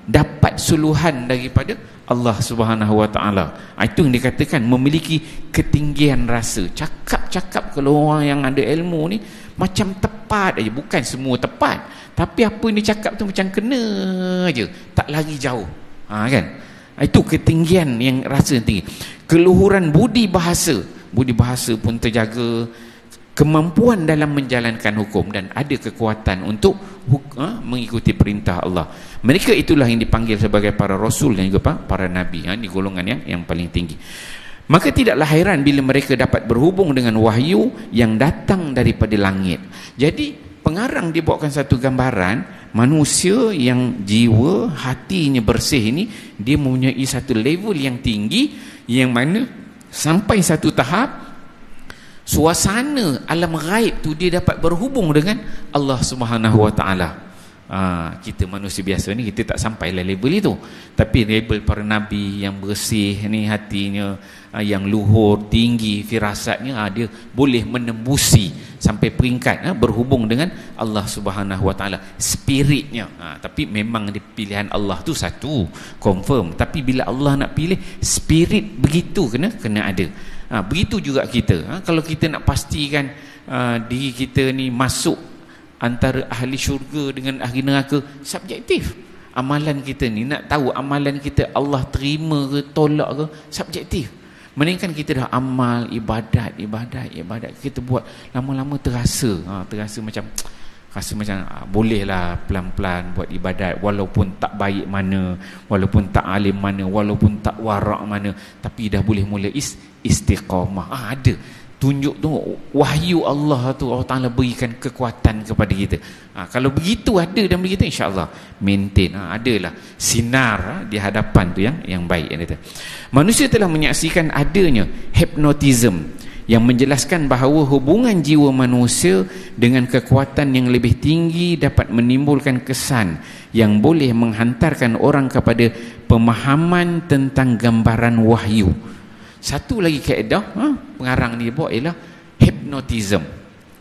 dapat suluhan daripada Allah Subhanahu Wa Ta'ala. Itu yang dikatakan memiliki ketinggian rasa. Cakap-cakap kalau orang yang ada ilmu ni macam tepat aja, bukan semua tepat, tapi apa ni cakap tu macam kena aja, tak lari jauh. Kan? Itu ketinggian yang rasa tinggi. Keluhuran budi bahasa pun terjaga, kemampuan dalam menjalankan hukum, dan ada kekuatan untuk mengikuti perintah Allah. Mereka itulah yang dipanggil sebagai para rasul dan juga para nabi. Ini golongan yang paling tinggi. Maka tidaklah hairan bila mereka dapat berhubung dengan wahyu yang datang daripada langit. Jadi pengarang dia buatkan satu gambaran manusia yang jiwa hatinya bersih ini, dia mempunyai satu level yang tinggi, yang mana sampai satu tahap suasana alam ghaib tu dia dapat berhubung dengan Allah Subhanahu Wa Ta'ala. Kita manusia biasa ni kita tak sampai lah level itu, tapi level para nabi yang bersih ni hatinya, yang luhur tinggi firasatnya, dia boleh menembusi sampai peringkat berhubung dengan Allah Subhanahu Wa Ta'ala, spiritnya. Tapi memang di pilihan Allah tu satu, confirm. Tapi bila Allah nak pilih, spirit begitu kena ada. Begitu juga kita. Kalau kita nak pastikan diri kita ni masuk antara ahli syurga dengan ahli neraka, subjektif. Amalan kita ni, nak tahu amalan kita Allah terima ke tolak ke, subjektif. Melainkan kita dah amal, ibadat, kita buat lama-lama terasa macam bolehlah pelan-pelan buat ibadat, walaupun tak baik mana, walaupun tak alim mana, walaupun tak warak mana, tapi dah boleh mula istiqamah. Ada tunjuk tu wahyu Allah tu, Allah Ta'ala berikan kekuatan kepada kita. Kalau begitu ada dalam diri kita, insya-Allah maintain. Adalah sinar di hadapan tu yang baik. Manusia telah menyaksikan adanya hypnotism yang menjelaskan bahawa hubungan jiwa manusia dengan kekuatan yang lebih tinggi dapat menimbulkan kesan yang boleh menghantarkan orang kepada pemahaman tentang gambaran wahyu. Satu lagi kaedah pengarang ni buat ialah hypnotism.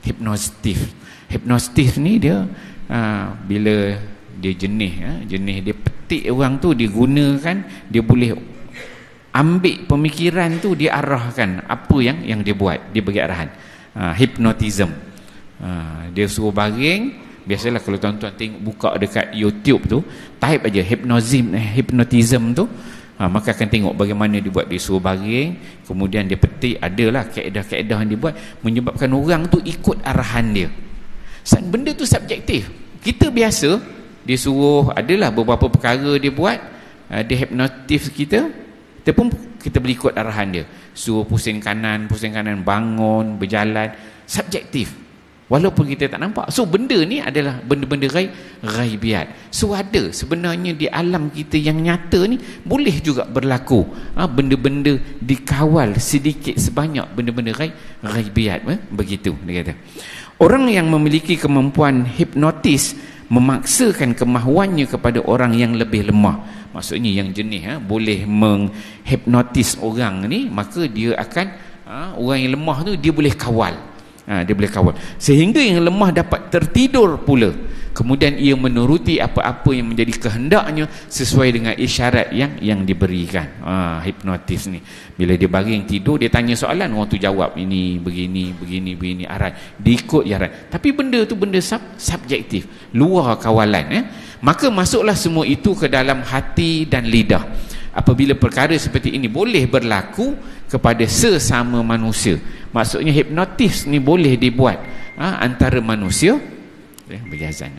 Hypnotis ni dia bila dia jenis dia petik orang tu, dia gunakan, dia boleh ambil pemikiran tu, dia arahkan apa yang dia buat, dia bagi arahan. Hypnotism. Dia suruh baring. Biasalah kalau tuan-tuan tengok, buka dekat YouTube tu, type aja hypnotism tu, maka akan tengok bagaimana dia buat. Dia suruh baring, kemudian dia petik, adalah kaedah-kaedah yang dia buat menyebabkan orang tu ikut arahan dia. Benda tu subjektif. Kita biasa, dia suruh, adalah beberapa perkara dia buat, dia hipnotis kita pun kita boleh ikut arahan dia. Suruh pusing kanan, bangun, berjalan, subjektif. Walaupun kita tak nampak. So benda ni adalah benda-benda ghaibiat. So ada sebenarnya di alam kita yang nyata ni boleh juga berlaku benda-benda dikawal sedikit sebanyak benda-benda ghaibiat. Begitu dia kata. Orang yang memiliki kemampuan hipnotis memaksakan kemahuannya kepada orang yang lebih lemah. Maksudnya yang jenis boleh menghipnotis orang ni, maka dia akan orang yang lemah tu dia boleh kawal. Dia boleh kawal sehingga yang lemah dapat tertidur pula, kemudian ia menuruti apa-apa yang menjadi kehendaknya sesuai dengan isyarat yang diberikan. Hipnotis ni, bila dia bagi yang tidur, dia tanya soalan, orang tu jawab ini begini aran, diikut aran, tapi benda tu benda subjektif, luar kawalan. Maka masuklah semua itu ke dalam hati dan lidah. Apabila perkara seperti ini boleh berlaku kepada sesama manusia, maksudnya hipnotis ni boleh dibuat antara manusia. Bagi azan.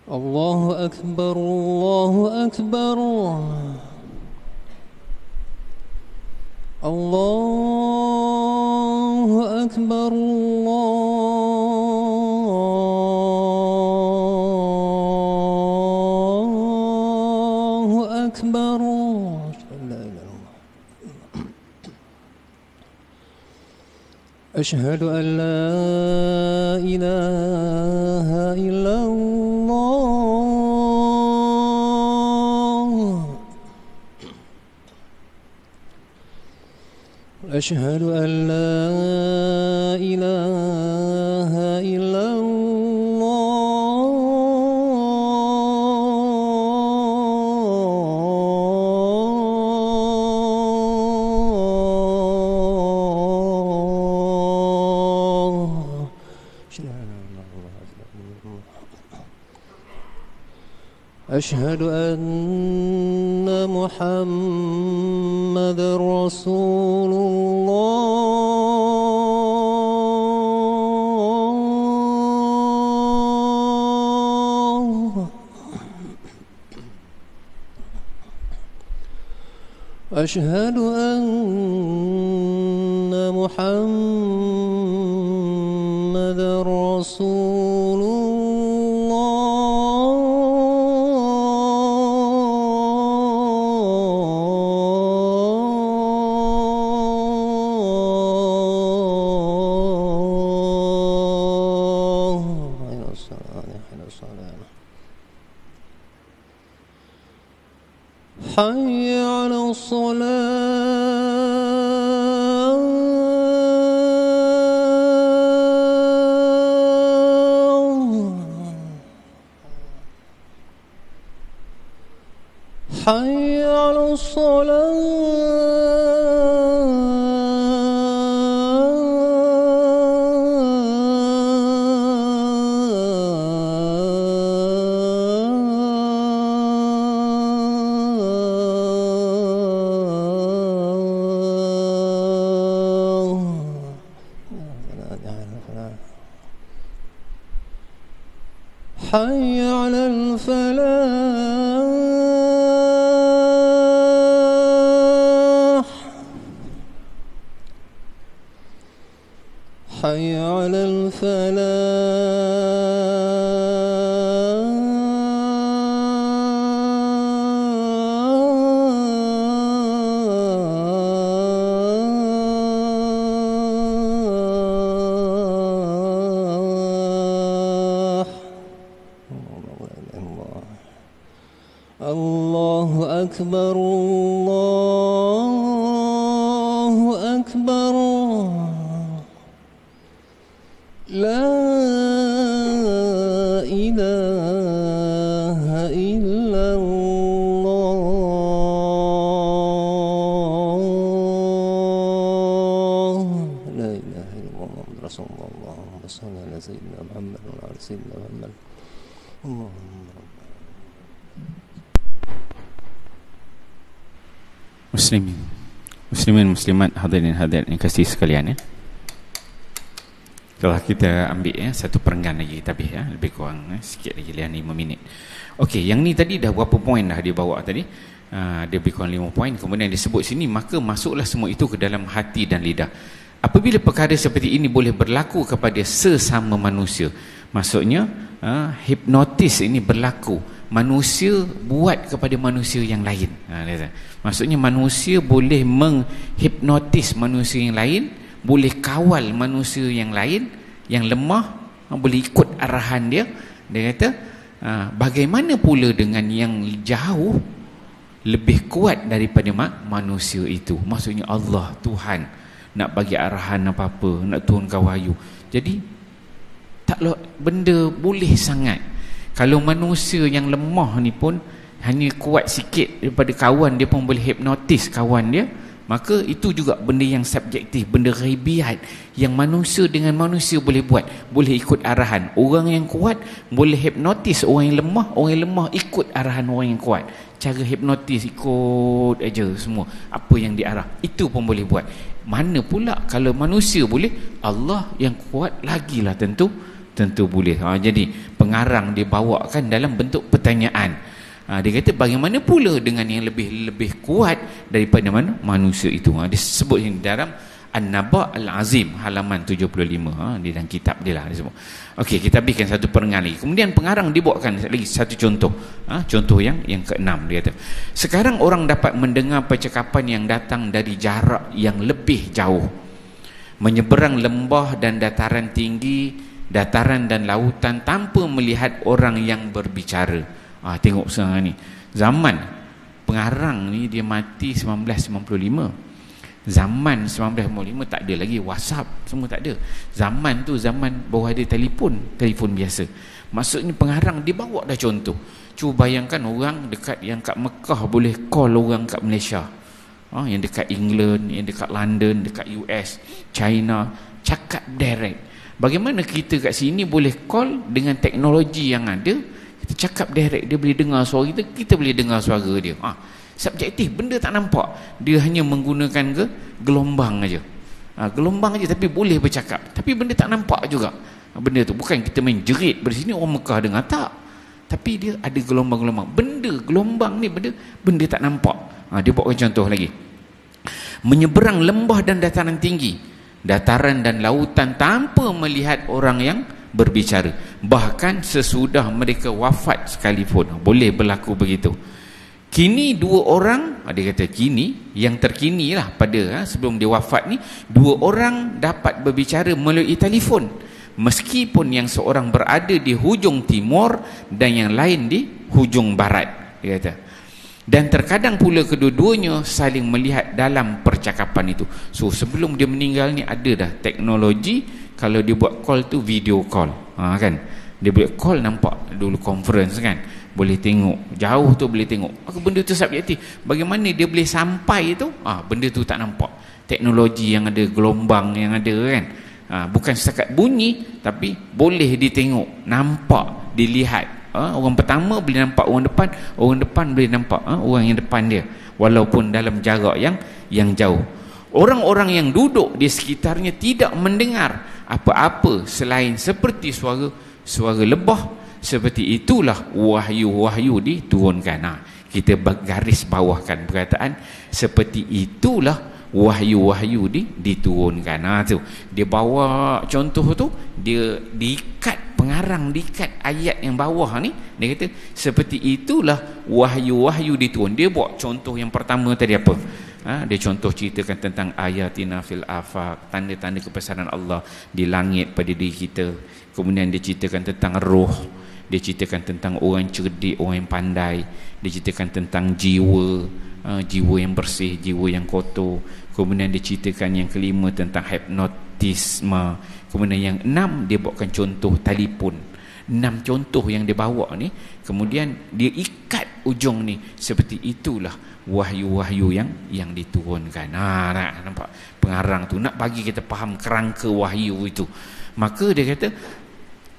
Allahu Akbar, Allahu Akbar, Allahu Akbar, Allahu Akbar. أشهد أن لا إله إلا الله، أشهد أن لا إله إلا أشهد أن محمد رسول الله، أشهد أن محمد رسول الله. حي على الصلاة، حي على حي على الفلاح، حي على الفلاح. الله أكبر الله أكبر لا إله إلا الله لا إله إلا الله محمد رسول الله اللهم صل على سيدنا محمد وعلى سيدنا محمد اللهم Muslimin muslimat, hadirin hadirat yang kasih sekalian, ya. Kalau kita ambil satu perenggan lagi, tapi lebih kurang sikit lagi 5 minit. Okey, yang ni tadi dah berapa poin dah dia bawa tadi? Dia lebih kurang 5 poin. Kemudian disebut sini, maka masuklah semua itu ke dalam hati dan lidah. Apabila perkara seperti ini boleh berlaku kepada sesama manusia, maksudnya hipnotis ini berlaku, manusia buat kepada manusia yang lain. Maksudnya manusia boleh menghipnotis manusia yang lain, boleh kawal manusia yang lain yang lemah, boleh ikut arahan dia. Dia kata bagaimana pula dengan yang jauh lebih kuat daripada manusia itu. Maksudnya Allah, Tuhan nak bagi arahan apa-apa, nak turunkan wahyu. Jadi taklah benda boleh sangat. Kalau manusia yang lemah ni pun hanya kuat sikit daripada kawan dia pun boleh hipnotis kawan dia, maka itu juga benda yang subjektif, benda ghaibiat yang manusia dengan manusia boleh buat, boleh ikut arahan. Orang yang kuat boleh hipnotis orang yang lemah, orang yang lemah ikut arahan orang yang kuat. Cara hipnotis ikut aja semua apa yang diarah, itu pun boleh buat. Mana pula kalau manusia boleh, Allah yang kuat lagilah tentu boleh. Jadi pengarang dibawakan dalam bentuk pertanyaan. Dia kata bagaimana pula dengan yang lebih kuat daripada mana manusia itu. Dia sebut ini dalam An-Naba' Al-Azim halaman 75, di dalam kitab dia lah dia sebut. Okey, kita bikin satu perenggan lagi. Kemudian pengarang dibawakan lagi satu contoh. Contoh yang ke-6, dia kata, sekarang orang dapat mendengar percakapan yang datang dari jarak yang lebih jauh, menyeberang lembah dan dataran tinggi, dataran dan lautan, tanpa melihat orang yang berbicara. Tengok sekarang ni, zaman pengarang ni dia mati 1995. Zaman 1995 tak ada lagi WhatsApp, semua tak ada. Zaman tu zaman baru ada telefon biasa. Maksudnya pengarang dia bawa dah contoh. Cuba bayangkan orang dekat yang kat Mekah boleh call orang kat Malaysia, yang dekat England, yang dekat London, dekat US, China, cakap direct. Bagaimana kita kat sini boleh call dengan teknologi yang ada, kita cakap direct, dia boleh dengar suara kita, kita boleh dengar suara dia. Subjektif, benda tak nampak, dia hanya menggunakan gelombang aja. Gelombang aja tapi boleh bercakap, tapi benda tak nampak juga. Benda tu bukan kita main jerit dari sini orang Mekah dengar, tak, tapi dia ada gelombang-gelombang. Benda gelombang ni benda tak nampak. Dia buatkan contoh lagi, menyeberang lembah dan dataran tinggi, dataran dan lautan, tanpa melihat orang yang berbicara, bahkan sesudah mereka wafat sekalipun boleh berlaku begitu. Kini dua orang, dia kata kini, yang terkini lah pada sebelum dia wafat ni, dua orang dapat berbicara melalui telefon, meskipun yang seorang berada di hujung timur dan yang lain di hujung barat, dia kata. Dan terkadang pula kedua-duanya saling melihat dalam percakapan itu. So sebelum dia meninggal ni ada dah teknologi, kalau dia buat call tu video call, kan, dia boleh call nampak dulu conference kan, boleh tengok jauh tu, boleh tengok. Benda tu subjektif. Bagaimana dia boleh sampai tu, benda tu tak nampak. Teknologi yang ada, gelombang yang ada kan, bukan setakat bunyi, tapi boleh ditengok, nampak, dilihat. Orang pertama boleh nampak orang depan boleh nampak orang yang depan dia, walaupun dalam jarak yang jauh. Orang-orang yang duduk di sekitarnya tidak mendengar apa-apa selain seperti suara lebah. Seperti itulah wahyu-wahyu diturunkan. Kita garis bawahkan perkataan seperti itulah wahyu-wahyu diturunkan. Tu dia bawa contoh tu, dia diikat, pengarang diikat ayat yang bawah ni, dia kata seperti itulah wahyu-wahyu diturun. Dia buat contoh yang pertama tadi apa? Dia contoh ceritakan tentang ayatina fil afaq, tanda-tanda kebesaran Allah di langit pada diri kita. Kemudian dia ceritakan tentang roh, Dia ceritakan tentang orang cerdik, orang yang pandai. Dia ceritakan tentang jiwa, jiwa yang bersih, jiwa yang kotor. Kemudian dia ceritakan yang kelima tentang hipnotisme. Kemudian yang 6 dia bawakan contoh telefon. 6 contoh yang dia bawa ni, kemudian dia ikat ujung ni. Seperti itulah wahyu-wahyu yang diturunkan. Nak nampak pengarang tu nak bagi kita faham kerangka wahyu itu. Maka dia kata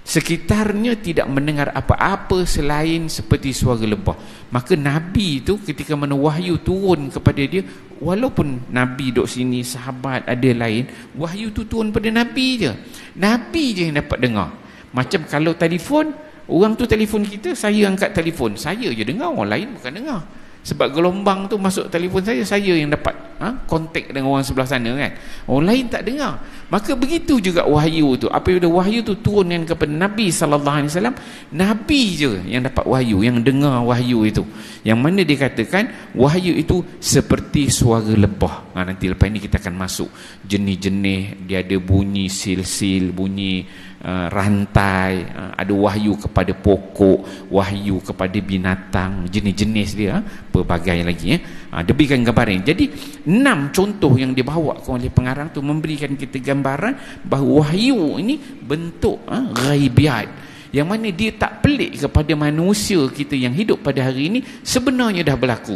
sekitarnya tidak mendengar apa-apa selain seperti suara lebah. Maka Nabi itu ketika mana wahyu turun kepada dia, walaupun Nabi duduk sini, sahabat ada lain, wahyu tu turun pada Nabi je. Nabi je yang dapat dengar. Macam kalau telefon, orang tu telefon kita, saya angkat telefon, saya je dengar, orang lain bukan dengar. Sebab gelombang tu masuk telefon saya yang dapat kontak dengan orang sebelah sana kan. Orang lain tak dengar. Maka begitu juga wahyu tu. Apabila wahyu tu turunkan kepada Nabi SAW, Nabi je yang dapat wahyu, yang dengar wahyu itu. Yang mana dikatakan wahyu itu seperti suara lebah. Nanti lepas ni kita akan masuk jenis-jenis. Dia ada bunyi sil-sil, bunyi rantai, ada wahyu kepada pokok, wahyu kepada binatang, jenis-jenis dia pelbagai lagi dia berikan gambaran. Jadi 6 contoh yang dibawakan oleh pengarang tu memberikan kita gambaran bahawa wahyu ini bentuk ghaibiat, yang mana dia tak pelik kepada manusia kita yang hidup pada hari ini, sebenarnya dah berlaku.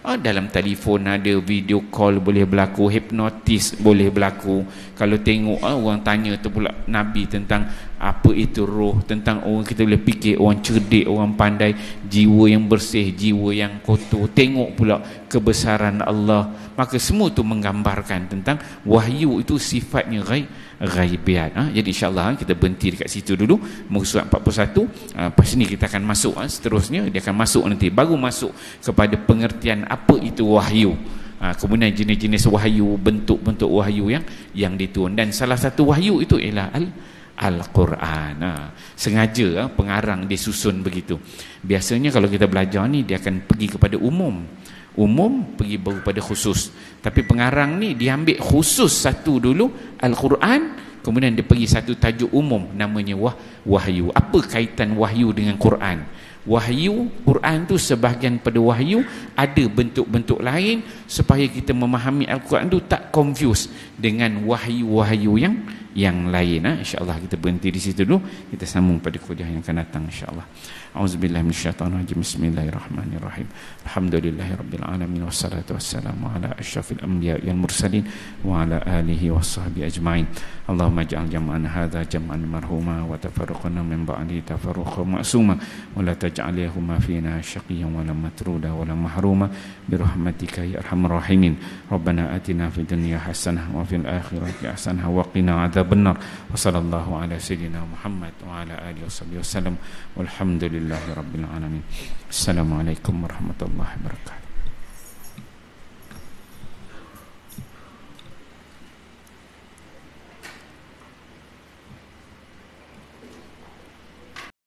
Dalam telefon ada video call boleh berlaku, hipnotis boleh berlaku. Kalau tengok orang tanya tu pula Nabi tentang apa itu roh, tentang orang kita boleh fikir orang cerdik, orang pandai, jiwa yang bersih, jiwa yang kotor. Tengok pula kebesaran Allah. Maka semua tu menggambarkan tentang wahyu itu sifatnya ghaibiat. Jadi insyaAllah kita berhenti dekat situ dulu, muka surat 41. Lepas ni kita akan masuk seterusnya. Dia akan masuk nanti, baru masuk kepada pengertian apa itu wahyu. Kemudian jenis-jenis wahyu, bentuk-bentuk wahyu yang diturun. Dan salah satu wahyu itu ialah Al-Quran. Sengaja pengarang dia susun begitu. Biasanya kalau kita belajar ni, dia akan pergi kepada umum pergi baru pada khusus. Tapi pengarang ni dia ambil khusus satu dulu, Al-Quran, kemudian dia pergi satu tajuk umum namanya wahyu. Apa kaitan wahyu dengan Quran? Wahyu, Quran tu sebahagian pada wahyu ada bentuk-bentuk lain supaya kita memahami Al-Quran tu tak confuse dengan wahyu-wahyu yang lain. InsyaAllah kita berhenti di situ dulu. Kita sambung pada kuliah yang akan datang insyaAllah. A'udzubillahi minasyaitonirrajim. Bismillahirrahmanirrahim. Alhamdulillahirabbil alamin wassalatu wassalamu ala asyrafil anbiya'i wal mursalin wa ala alihi washabbihi ajmain. Allahumma ij'al jam'ana hadza jam'an marhuma wa tafarruqana min ba'di tafarruqan ma'suma wa la taj'alhuma fina syaqiyyan wa la matruda wa la mahruma bi rahmatika ya arhamar rahimin. Rabbana atina fid dunya hasanah wa fil akhirati hasanah wa qina adzabannar. Wa sallallahu ala sayyidina Muhammad wa ala alihi wasallam. Walhamdulillahi rabbil alamin. Assalamualaikum warahmatullahi wabarakatuh.